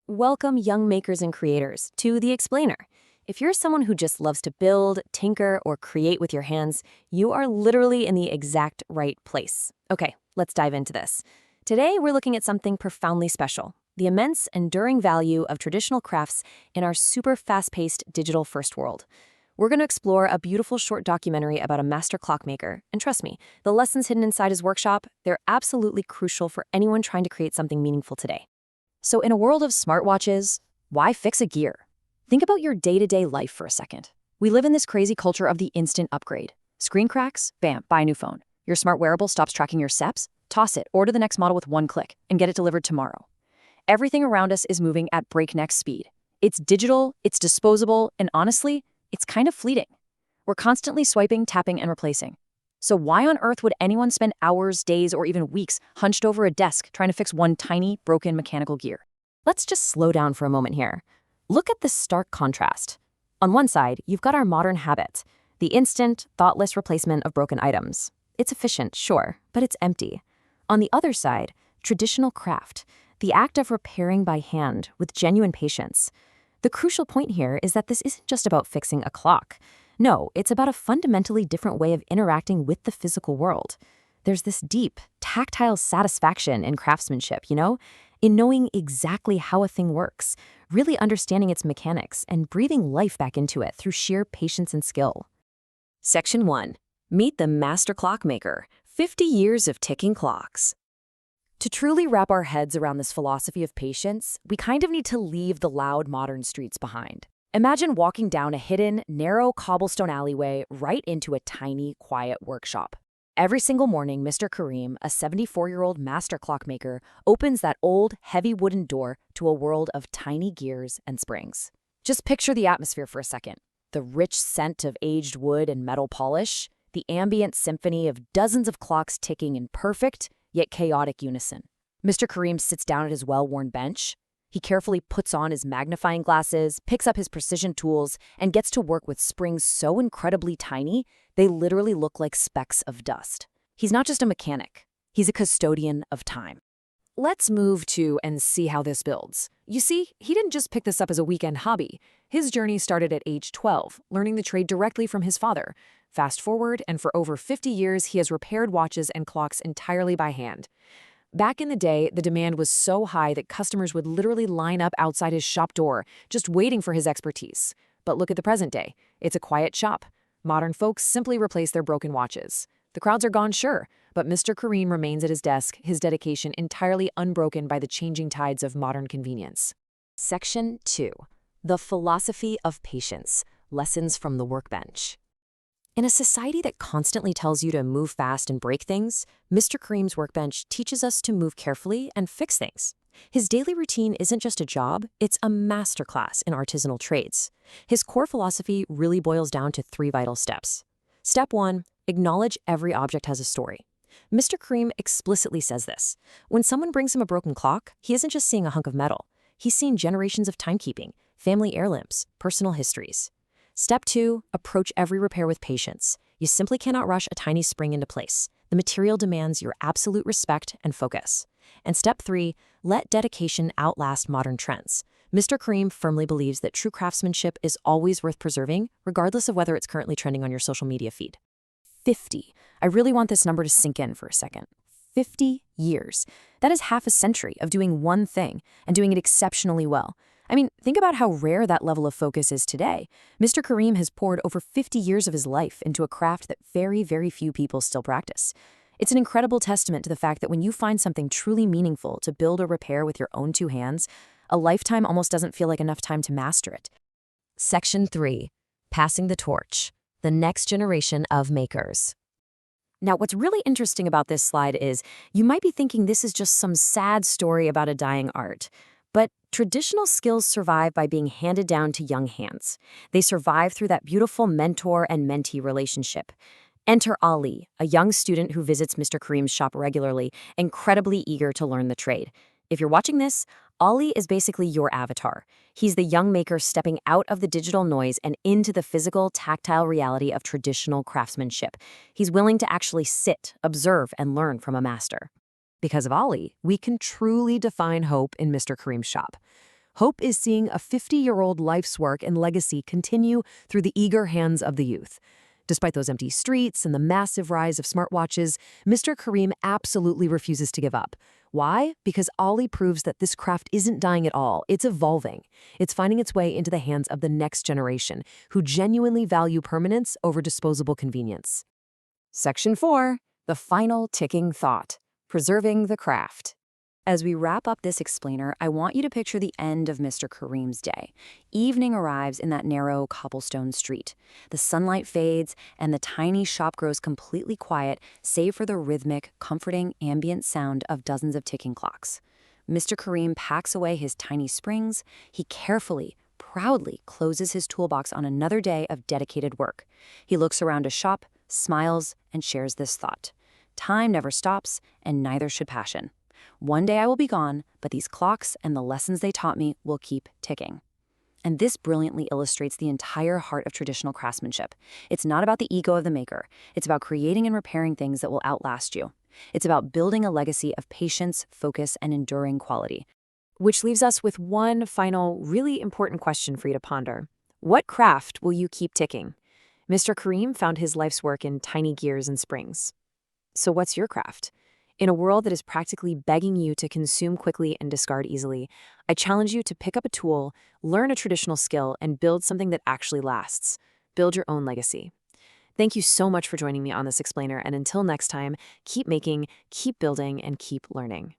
Welcome, young makers and creators, to The Explainer. If you're someone who just loves to build, tinker, or create with your hands, you are literally in the exact right place. Okay, let's dive into this. Today, we're looking at something profoundly special: the immense, enduring value of traditional crafts in our super fast-paced digital-first world. We're going to explore a beautiful short documentary about a master clockmaker, and trust me, the lessons hidden inside his workshop, they're absolutely crucial for anyone trying to create something meaningful today. So in a world of smartwatches, why fix a gear? Think about your day-to-day life for a second. We live in this crazy culture of the instant upgrade. Screen cracks? Bam, buy a new phone. Your smart wearable stops tracking your steps? Toss it, order the next model with one click, and get it delivered tomorrow. Everything around us is moving at breakneck speed. It's digital, it's disposable, and honestly, it's kind of fleeting. We're constantly swiping, tapping, and replacing. So why on earth would anyone spend hours, days, or even weeks hunched over a desk trying to fix one tiny, broken mechanical gear? Let's just slow down for a moment here. Look at this stark contrast. On one side, you've got our modern habit, the instant, thoughtless replacement of broken items. It's efficient, sure, but it's empty. On the other side, traditional craft, the act of repairing by hand with genuine patience. The crucial point here is that this isn't just about fixing a clock. No, it's about a fundamentally different way of interacting with the physical world. There's this deep, tactile satisfaction in craftsmanship, in knowing exactly how a thing works, really understanding its mechanics, and breathing life back into it through sheer patience and skill. Section 1. Meet the Master Clockmaker, 50 Years of Ticking Clocks. To truly wrap our heads around this philosophy of patience, we kind of need to leave the loud modern streets behind. Imagine walking down a hidden, narrow cobblestone alleyway right into a tiny, quiet workshop. Every single morning, Mr. Kareem, a 74-year-old master clockmaker, opens that old, heavy wooden door to a world of tiny gears and springs. Just picture the atmosphere for a second. The rich scent of aged wood and metal polish, the ambient symphony of dozens of clocks ticking in perfect, yet chaotic unison. Mr. Kareem sits down at his well-worn bench. He carefully puts on his magnifying glasses, picks up his precision tools, and gets to work with springs so incredibly tiny, they literally look like specks of dust. He's not just a mechanic, he's a custodian of time. Let's move to and see how this builds. You see, he didn't just pick this up as a weekend hobby. His journey started at age 12, learning the trade directly from his father. Fast forward, and for over 50 years, he has repaired watches and clocks entirely by hand. Back in the day, the demand was so high that customers would literally line up outside his shop door, just waiting for his expertise. But look at the present day. It's a quiet shop. Modern folks simply replace their broken watches. The crowds are gone, sure, but Mr. Kareem remains at his desk, his dedication entirely unbroken by the changing tides of modern convenience. Section 2. The Philosophy of Patience. Lessons from the Workbench. In a society that constantly tells you to move fast and break things, Mr. Kareem's workbench teaches us to move carefully and fix things. His daily routine isn't just a job, it's a masterclass in artisanal trades. His core philosophy really boils down to 3 vital steps. Step 1, acknowledge every object has a story. Mr. Kareem explicitly says this. When someone brings him a broken clock, he isn't just seeing a hunk of metal. He's seeing generations of timekeeping, family heirlooms, personal histories. Step 2, approach every repair with patience. You simply cannot rush a tiny spring into place. The material demands your absolute respect and focus. And step 3, let dedication outlast modern trends. Mr. Kareem firmly believes that true craftsmanship is always worth preserving, regardless of whether it's currently trending on your social media feed. 50. I really want this number to sink in for a second. 50 years. That is half a century of doing one thing and doing it exceptionally well. I mean, think about how rare that level of focus is today. Mr. Kareem has poured over 50 years of his life into a craft that very, very few people still practice. It's an incredible testament to the fact that when you find something truly meaningful to build or repair with your own 2 hands, a lifetime almost doesn't feel like enough time to master it. Section 3. Passing the torch. The next generation of makers. Now, what's really interesting about this slide is you might be thinking this is just some sad story about a dying art. But traditional skills survive by being handed down to young hands. They survive through that beautiful mentor and mentee relationship. Enter Ali, a young student who visits Mr. Kareem's shop regularly, incredibly eager to learn the trade. If you're watching this, Ali is basically your avatar. He's the young maker stepping out of the digital noise and into the physical, tactile reality of traditional craftsmanship. He's willing to actually sit, observe, and learn from a master. Because of Ali, we can truly define hope in Mr. Kareem's shop. Hope is seeing a 50-year-old life's work and legacy continue through the eager hands of the youth. Despite those empty streets and the massive rise of smartwatches, Mr. Kareem absolutely refuses to give up. Why? Because Ollie proves that this craft isn't dying at all, it's evolving. It's finding its way into the hands of the next generation, who genuinely value permanence over disposable convenience. Section 4. The final ticking thought. Preserving the craft. As we wrap up this explainer, I want you to picture the end of Mr. Kareem's day. Evening arrives in that narrow cobblestone street. The sunlight fades, and the tiny shop grows completely quiet, save for the rhythmic, comforting, ambient sound of dozens of ticking clocks. Mr. Kareem packs away his tiny springs. He carefully, proudly closes his toolbox on another day of dedicated work. He looks around his shop, smiles, and shares this thought. Time never stops, and neither should passion. One day I will be gone, but these clocks and the lessons they taught me will keep ticking. And this brilliantly illustrates the entire heart of traditional craftsmanship. It's not about the ego of the maker. It's about creating and repairing things that will outlast you. It's about building a legacy of patience, focus, and enduring quality. Which leaves us with one final, really important question for you to ponder. What craft will you keep ticking? Mr. Kareem found his life's work in tiny gears and springs. So what's your craft? In a world that is practically begging you to consume quickly and discard easily, I challenge you to pick up a tool, learn a traditional skill, and build something that actually lasts. Build your own legacy. Thank you so much for joining me on this explainer, and until next time, keep making, keep building, and keep learning.